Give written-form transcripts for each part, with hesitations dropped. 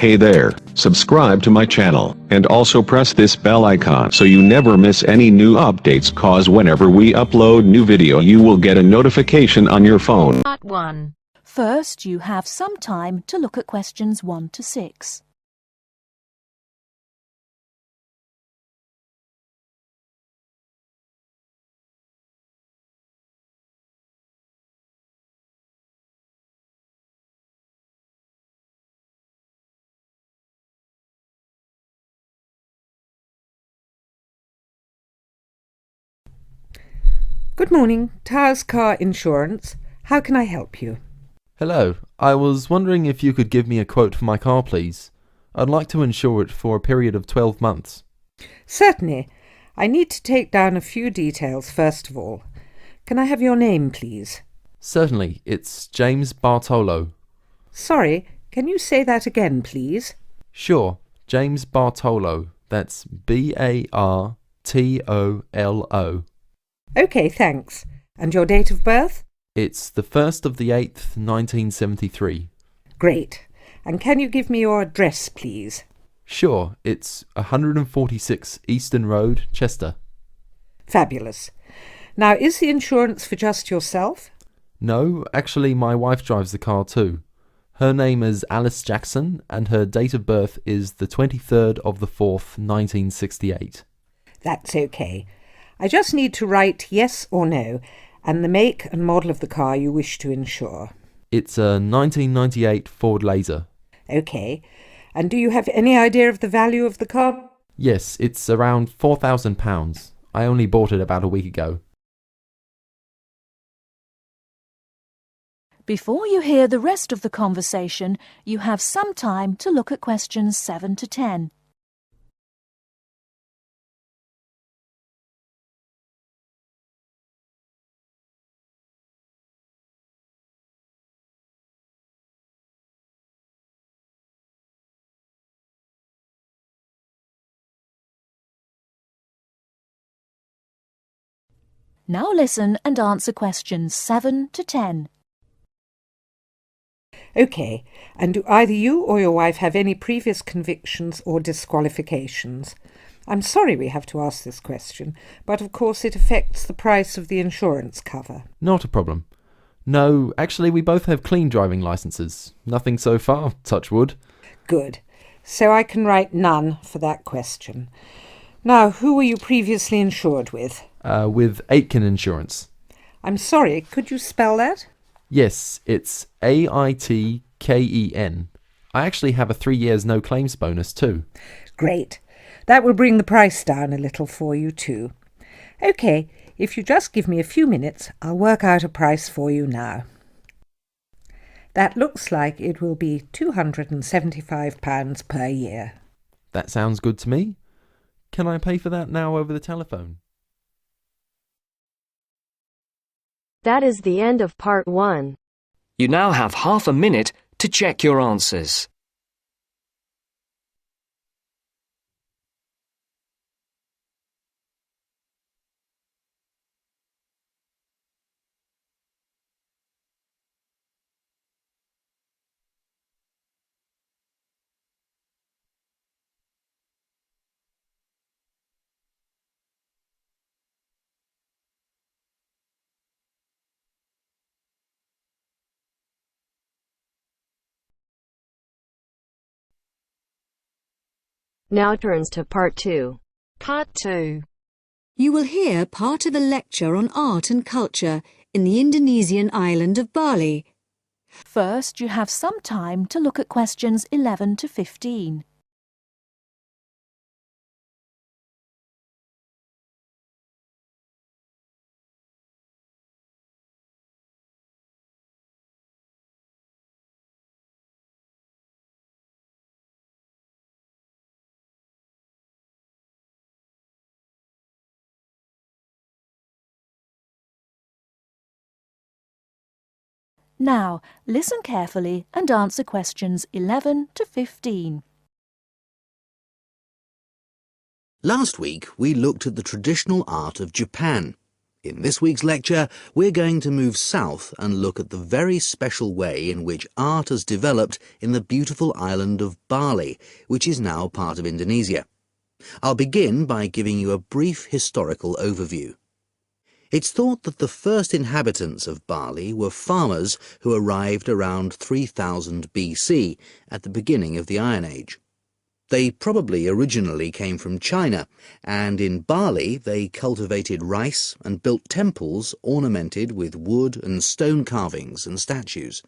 Hey there, subscribe to my channel, and also press this bell icon so you never miss any new updates, cause whenever we upload new video you will get a notification on your phone. Part 1. First, you have some time to look at questions 1 to 6. Good morning, Towers Car Insurance. How can I help you? Hello, I was wondering if you could give me a quote for my car, please. I'd like to insure it for a period of 12 months. Certainly. I need to take down a few details first of all. Can I have your name, please? Certainly, it's James Bartolo. Sorry, can you say that again, please? Sure, James Bartolo. That's Bartolo. OK, thanks. And your date of birth? It's the 1st of the 8th, 1973. Great. And can you give me your address, please? Sure, it's 146 Eastern Road, Chester. Fabulous. Now, is the insurance for just yourself? No, actually my wife drives the car too. Her name is Alice Jackson and her date of birth is the 23rd of the 4th, 1968. That's OK. I just need to write yes or no and the make and model of the car you wish to insure. It's a 1998 Ford Laser. OK. And do you have any idea of the value of the car? Yes, it's around £4,000. I only bought it about a week ago. Before you hear the rest of the conversation, you have some time to look at questions 7 to 10. Now listen and answer questions 7 to 10. OK. And do either you or your wife have any previous convictions or disqualifications? I'm sorry we have to ask this question, but of course it affects the price of the insurance cover. Not a problem. No, actually we both have clean driving licenses. Nothing so far, touch wood. Good. So I can write none for that question. Now, who were you previously insured with? With Aitken Insurance. I'm sorry, could you spell that? Yes, it's AITKEN. I actually have a 3 years no claims bonus too. Great. That will bring the price down a little for you too. OK, if you just give me a few minutes, I'll work out a price for you now. That looks like it will be £275 per year. That sounds good to me. Can I pay for that now over the telephone? That is the end of Part 1. You now have half a minute to check your answers. Now turns to Part 2. Part 2. You will hear part of a lecture on art and culture in the Indonesian island of Bali. First, you have some time to look at questions 11 to 15. Now, listen carefully and answer questions 11 to 15. Last week we looked at the traditional art of Japan. In this week's lecture, we're going to move south and look at the very special way in which art has developed in the beautiful island of Bali, which is now part of Indonesia. I'll begin by giving you a brief historical overview. It's thought that the first inhabitants of Bali were farmers who arrived around 3000 BC, at the beginning of the Iron Age. They probably originally came from China, and in Bali they cultivated rice and built temples ornamented with wood and stone carvings and statues.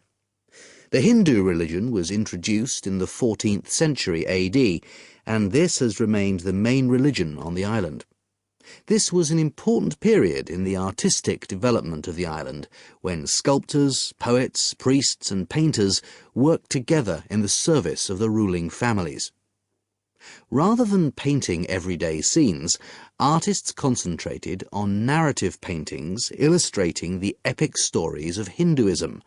The Hindu religion was introduced in the 14th century AD, and this has remained the main religion on the island. This was an important period in the artistic development of the island, when sculptors, poets, priests and painters worked together in the service of the ruling families. Rather than painting everyday scenes, artists concentrated on narrative paintings illustrating the epic stories of Hinduism.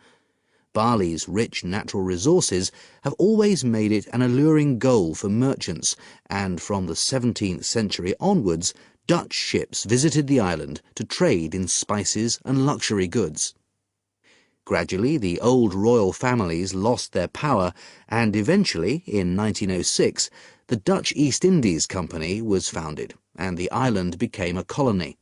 Bali's rich natural resources have always made it an alluring goal for merchants, and from the 17th century onwards, Dutch ships visited the island to trade in spices and luxury goods. Gradually, the old royal families lost their power, and eventually, in 1906, the Dutch East Indies Company was founded, and the island became a colony.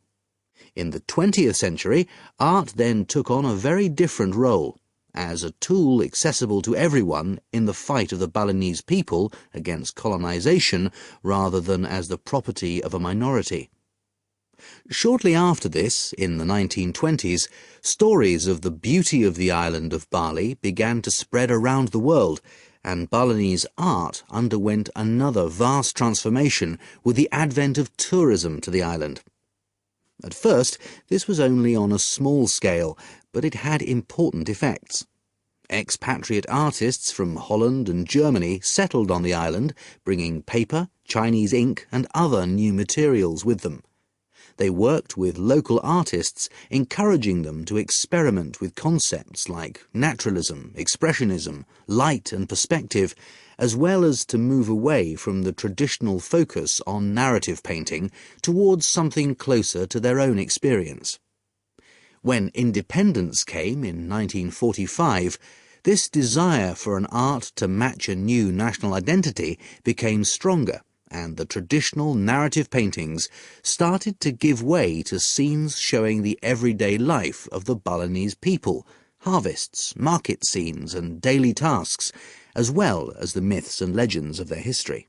In the 20th century, art then took on a very different role, as a tool accessible to everyone in the fight of the Balinese people against colonization, rather than as the property of a minority. Shortly after this, in the 1920s, stories of the beauty of the island of Bali began to spread around the world, and Balinese art underwent another vast transformation with the advent of tourism to the island. At first, this was only on a small scale, but it had important effects. Expatriate artists from Holland and Germany settled on the island, bringing paper, Chinese ink and other new materials with them. They worked with local artists, encouraging them to experiment with concepts like naturalism, expressionism, light and perspective, as well as to move away from the traditional focus on narrative painting towards something closer to their own experience. When independence came in 1945, this desire for an art to match a new national identity became stronger, and the traditional narrative paintings started to give way to scenes showing the everyday life of the Balinese people, harvests, market scenes and daily tasks, as well as the myths and legends of their history.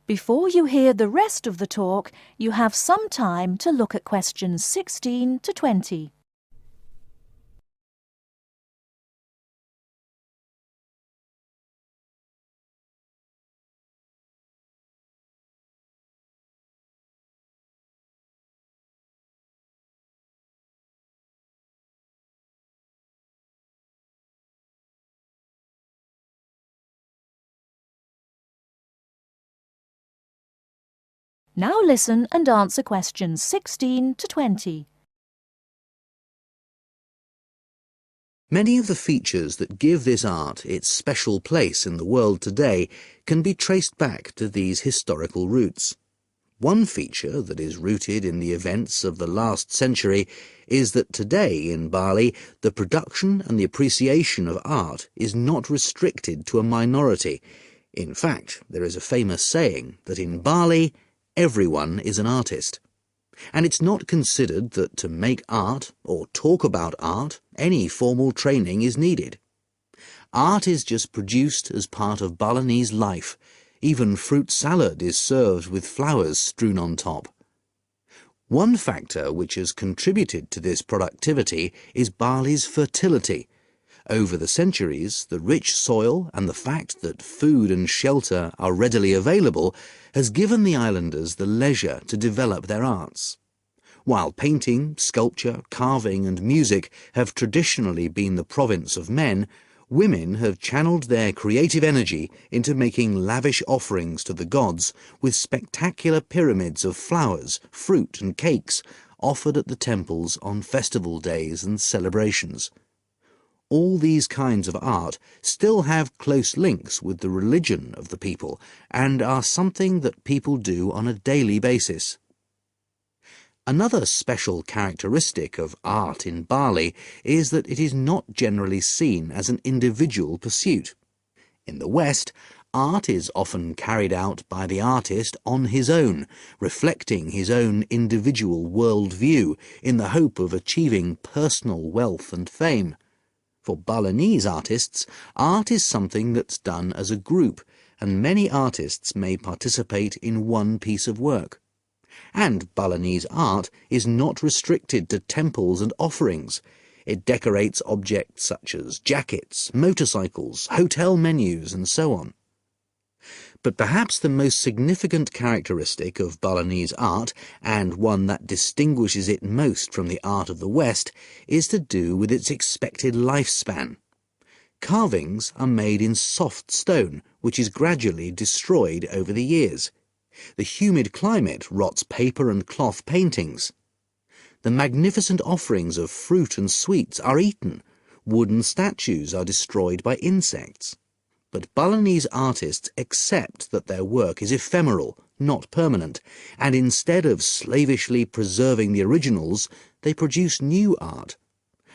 Before you hear the rest of the talk, you have some time to look at questions 16 to 20. Now listen and answer questions 16 to 20. Many of the features that give this art its special place in the world today can be traced back to these historical roots. One feature that is rooted in the events of the last century is that today in Bali, the production and the appreciation of art is not restricted to a minority. In fact, there is a famous saying that in Bali, everyone is an artist. And it's not considered that to make art or talk about art, any formal training is needed. Art is just produced as part of Balinese life. Even fruit salad is served with flowers strewn on top. One factor which has contributed to this productivity is Bali's fertility. Over the centuries, the rich soil and the fact that food and shelter are readily available has given the islanders the leisure to develop their arts. While painting, sculpture, carving and music have traditionally been the province of men, women have channeled their creative energy into making lavish offerings to the gods with spectacular pyramids of flowers, fruit and cakes offered at the temples on festival days and celebrations. all these kinds of art still have close links with the religion of the people and are something that people do on a daily basis. Another special characteristic of art in Bali is that it is not generally seen as an individual pursuit. In the West, art is often carried out by the artist on his own, reflecting his own individual worldview in the hope of achieving personal wealth and fame. For Balinese artists, art is something that's done as a group, and many artists may participate in one piece of work. And Balinese art is not restricted to temples and offerings. It decorates objects such as jackets, motorcycles, hotel menus, and so on. But perhaps the most significant characteristic of Balinese art, and one that distinguishes it most from the art of the West, is to do with its expected lifespan. Carvings are made in soft stone, which is gradually destroyed over the years. The humid climate rots paper and cloth paintings. The magnificent offerings of fruit and sweets are eaten. Wooden statues are destroyed by insects. But Balinese artists accept that their work is ephemeral, not permanent, and instead of slavishly preserving the originals, they produce new art.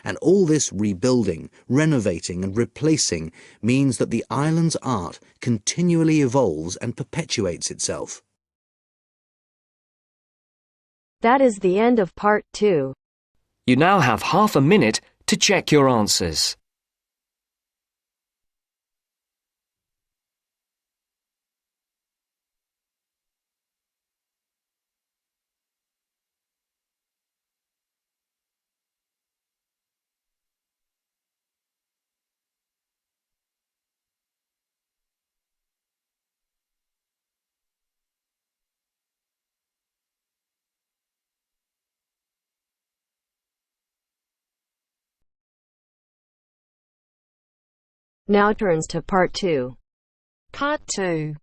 And all this rebuilding, renovating and replacing means that the island's art continually evolves and perpetuates itself. That is the end of part 2. You now have half a minute to check your answers. Now turns to part 2. Part 2.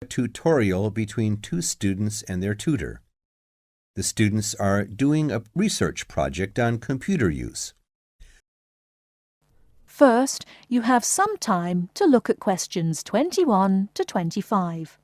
A tutorial between two students and their tutor. The students are doing a research project on computer use. First, you have some time to look at questions 21 to 25.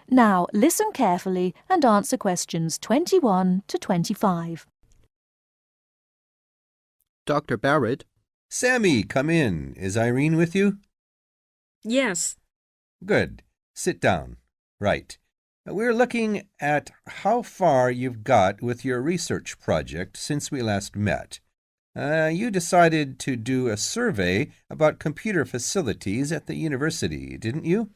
Now listen carefully and answer questions 21 to 25. Dr. Barrett? Sammy, come in. Is Irene with you? Yes. Good. Sit down. Right. We're looking at how far you've got with your research project since we last met. You decided to do a survey about computer facilities at the university, didn't you?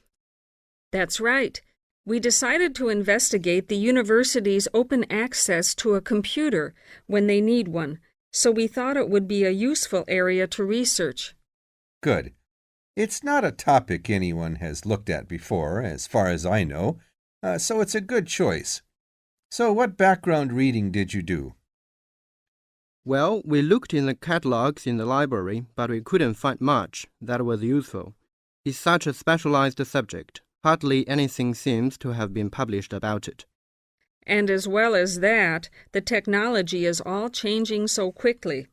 That's right. We decided to investigate the university's open access to a computer when they need one, so we thought it would be a useful area to research. Good. It's not a topic anyone has looked at before, as far as I know, so it's a good choice. So what background reading did you do? Well, we looked in the catalogs in the library, but we couldn't find much that was useful. It's such a specialized subject. Hardly anything seems to have been published about it. And as well as that, the technology is all changing so quickly.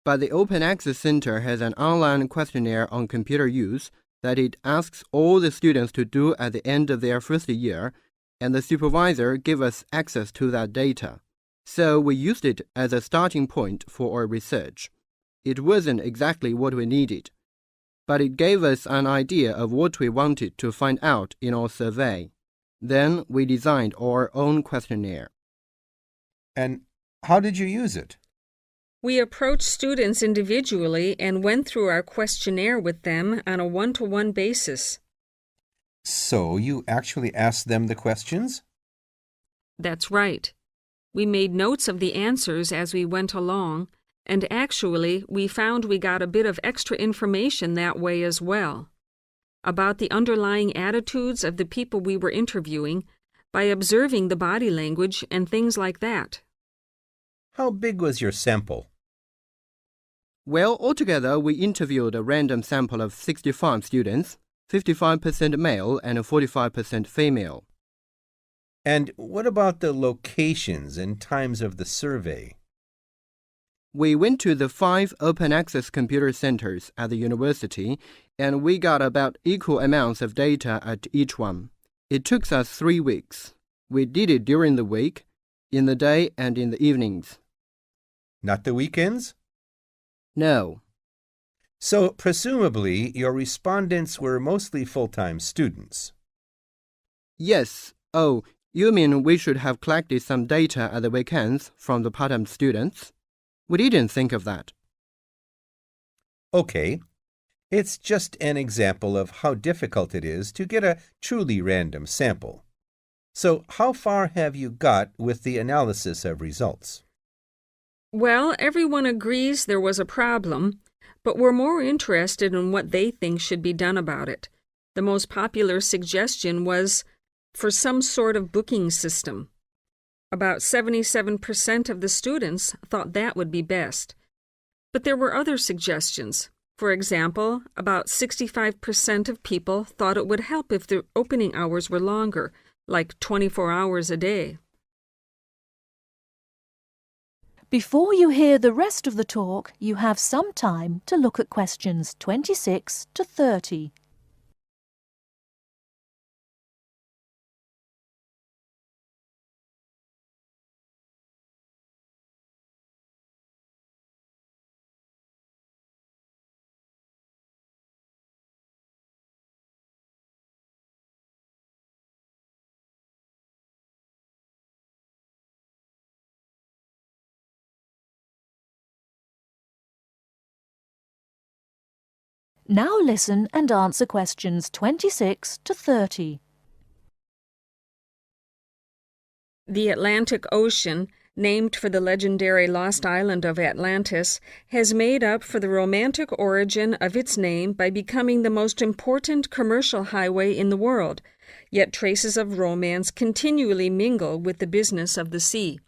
But the Open Access Center has an online questionnaire on computer use that it asks all the students to do at the end of their first year, and the supervisor gave us access to that data. So we used it as a starting point for our research. It wasn't exactly what we needed, but it gave us an idea of what we wanted to find out in our survey. Then we designed our own questionnaire. And how did you use it? We approached students individually and went through our questionnaire with them on a one-to-one basis. So you actually asked them the questions? That's right. We made notes of the answers as we went along, and actually we found we got a bit of extra information that way as well, about the underlying attitudes of the people we were interviewing by observing the body language and things like that. How big was your sample? Well, altogether, we interviewed a random sample of 65 students, 55% male and 45% female. And what about the locations and times of the survey? We went to the 5 open access computer centers at the university, and we got about equal amounts of data at each one. It took us 3 weeks. We did it during the week, in the day and in the evenings. Not the weekends? No. So, presumably, your respondents were mostly full-time students. Yes. Oh, you mean we should have collected some data at the weekends from the part-time students? We didn't think of that. Okay. It's just an example of how difficult it is to get a truly random sample. So, how far have you got with the analysis of results? Well, everyone agrees there was a problem, but we're more interested in what they think should be done about it. The most popular suggestion was for some sort of booking system. About 77% of the students thought that would be best. But there were other suggestions. For example, about 65% of people thought it would help if the opening hours were longer, like 24 hours a day. Before you hear the rest of the talk, you have some time to look at questions 26 to 30. Now listen and answer questions 26 to 30. The Atlantic Ocean, named for the legendary lost island of Atlantis, has made up for the romantic origin of its name by becoming the most important commercial highway in the world, yet traces of romance continually mingle with the business of the sea.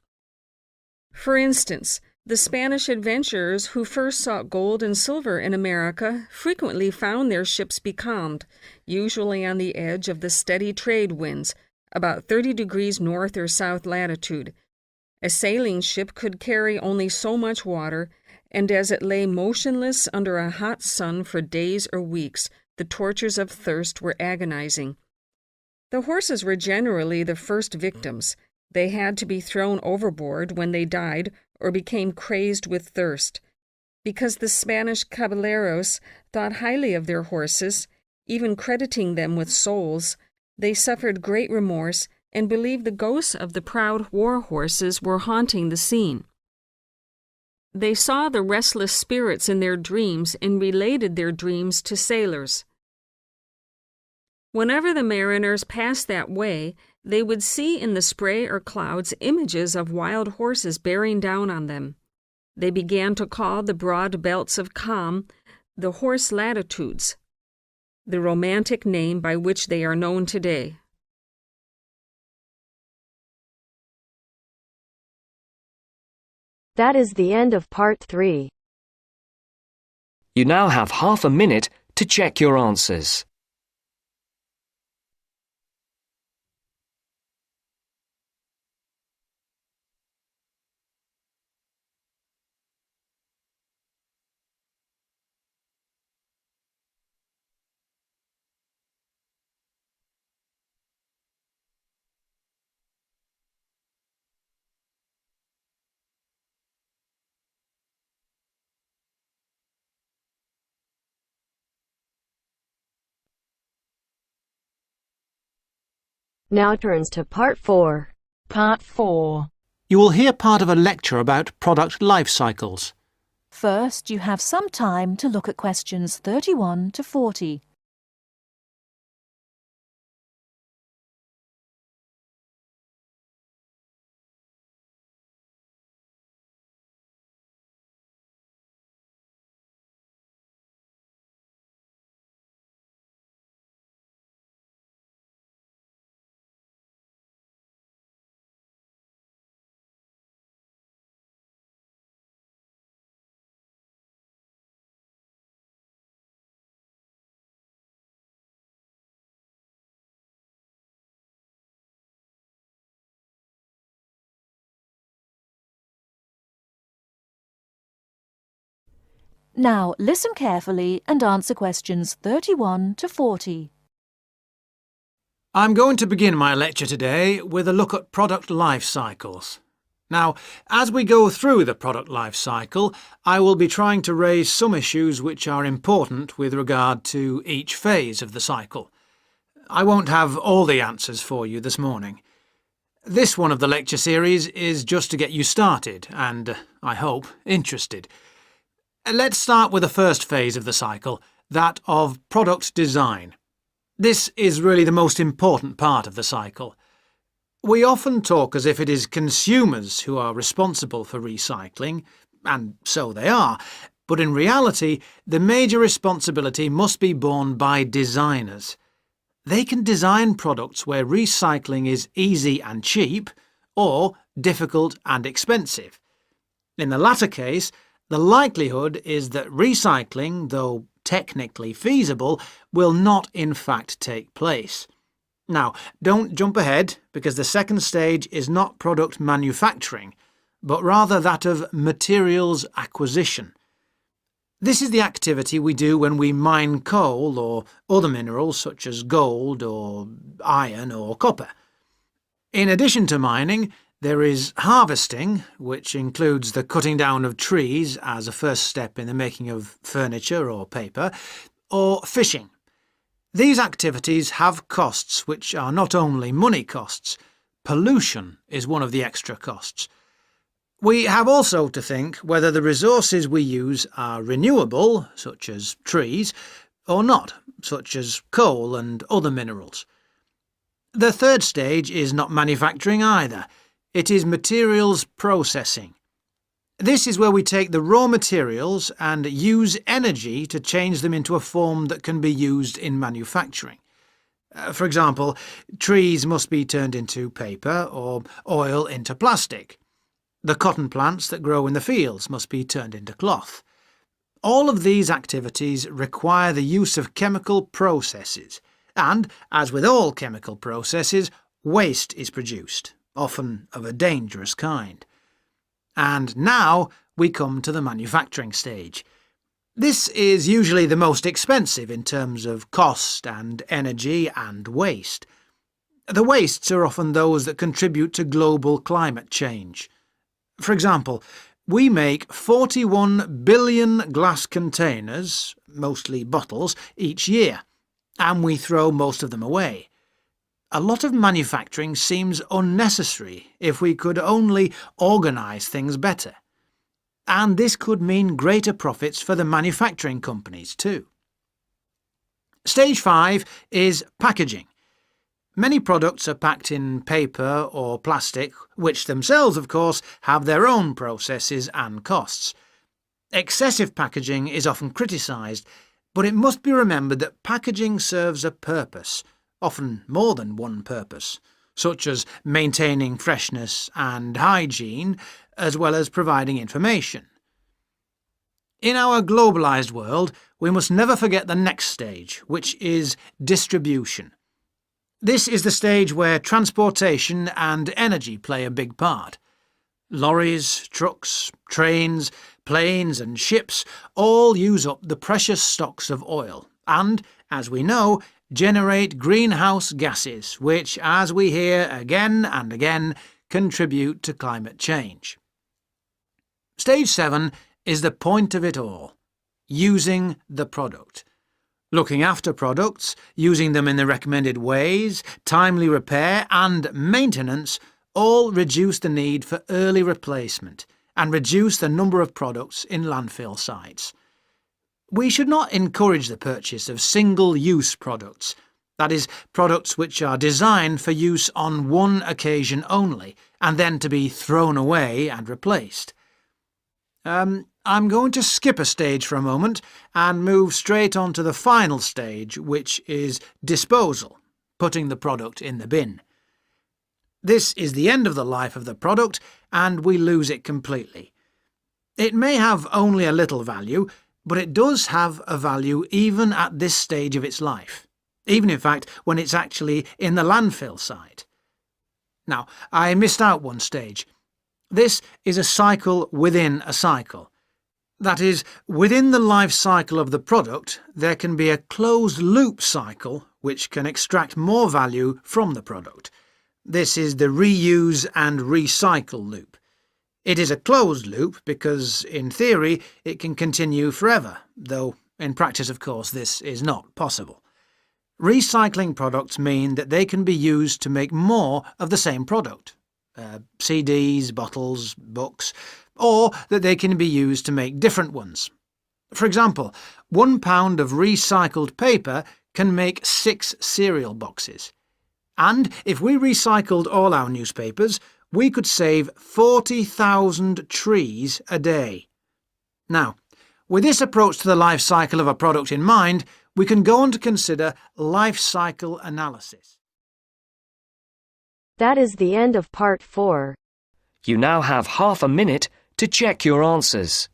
For instance, the Spanish adventurers who first sought gold and silver in America frequently found their ships becalmed, usually on the edge of the steady trade winds, about 30 degrees north or south latitude. A sailing ship could carry only so much water, and as it lay motionless under a hot sun for days or weeks, the tortures of thirst were agonizing. The horses were generally the first victims. They had to be thrown overboard when they died or became crazed with thirst. Because the Spanish caballeros thought highly of their horses, even crediting them with souls, they suffered great remorse and believed the ghosts of the proud war horses were haunting the scene. They saw the restless spirits in their dreams and related their dreams to sailors. Whenever the mariners passed that way, they would see in the spray or clouds images of wild horses bearing down on them. They began to call the broad belts of calm the horse latitudes, the romantic name by which they are known today. That is the end of part 3. You now have half a minute to check your answers. Now turns to part 4. Part 4. You will hear part of a lecture about product life cycles. First, you have some time to look at questions 31 to 40. Now listen carefully and answer questions 31 to 40. I'm going to begin my lecture today with a look at product life cycles. Now, as we go through the product life cycle, I will be trying to raise some issues which are important with regard to each phase of the cycle. I won't have all the answers for you this morning. This one of the lecture series is just to get you started and, I hope, interested. Let's start with the first phase of the cycle, that of product design. This is really the most important part of the cycle. We often talk as if it is consumers who are responsible for recycling, and so they are, but in reality, the major responsibility must be borne by designers. They can design products where recycling is easy and cheap, or difficult and expensive. In the latter case, the likelihood is that recycling, though technically feasible, will not in fact take place. Now, don't jump ahead, because the second stage is not product manufacturing, but rather that of materials acquisition. This is the activity we do when we mine coal or other minerals such as gold or iron or copper. In addition to mining, there is harvesting, which includes the cutting down of trees as a first step in the making of furniture or paper, or fishing. These activities have costs which are not only money costs. Pollution is one of the extra costs. We have also to think whether the resources we use are renewable, such as trees, or not, such as coal and other minerals. The third stage is not manufacturing either. It is materials processing. This is where we take the raw materials and use energy to change them into a form that can be used in manufacturing. For example, trees must be turned into paper or oil into plastic. The cotton plants that grow in the fields must be turned into cloth. All of these activities require the use of chemical processes, and, as with all chemical processes, waste is produced, often of a dangerous kind. And now we come to the manufacturing stage. This is usually the most expensive in terms of cost and energy and waste. The wastes are often those that contribute to global climate change. For example, we make 41 billion glass containers, mostly bottles, each year, and we throw most of them away. A lot of manufacturing seems unnecessary if we could only organise things better. And this could mean greater profits for the manufacturing companies too. Stage 5 is packaging. Many products are packed in paper or plastic, which themselves, of course, have their own processes and costs. Excessive packaging is often criticised, but it must be remembered that packaging serves a purpose, often more than one purpose, such as maintaining freshness and hygiene, as well as providing information. In our globalised world, we must never forget the next stage, which is distribution. This is the stage where transportation and energy play a big part. Lorries, trucks, trains, planes and ships all use up the precious stocks of oil and, as we know, generate greenhouse gases, which, as we hear again and again, contribute to climate change. Stage 7 is the point of it all, using the product. Looking after products, using them in the recommended ways, timely repair and maintenance all reduce the need for early replacement and reduce the number of products in landfill sites. We should not encourage the purchase of single-use products, that is, products which are designed for use on one occasion only and then to be thrown away and replaced. I'm going to skip a stage for a moment and move straight on to the final stage, which is disposal, putting the product in the bin. This is the end of the life of the product and we lose it completely. It may have only a little value, but it does have a value even at this stage of its life, even in fact when it's actually in the landfill site. Now, I missed out one stage. This is a cycle within a cycle. That is, within the life cycle of the product, there can be a closed-loop cycle which can extract more value from the product. This is the reuse and recycle loop. It is a closed loop because, in theory, it can continue forever, though in practice, of course, this is not possible. Recycling products mean that they can be used to make more of the same product. CDs, bottles, books, or that they can be used to make different ones. For example, 1 pound of recycled paper can make 6 cereal boxes. And if we recycled all our newspapers, we could save 40,000 trees a day. Now, with this approach to the life cycle of a product in mind, we can go on to consider life cycle analysis. That is the end of part 4. You now have half a minute to check your answers.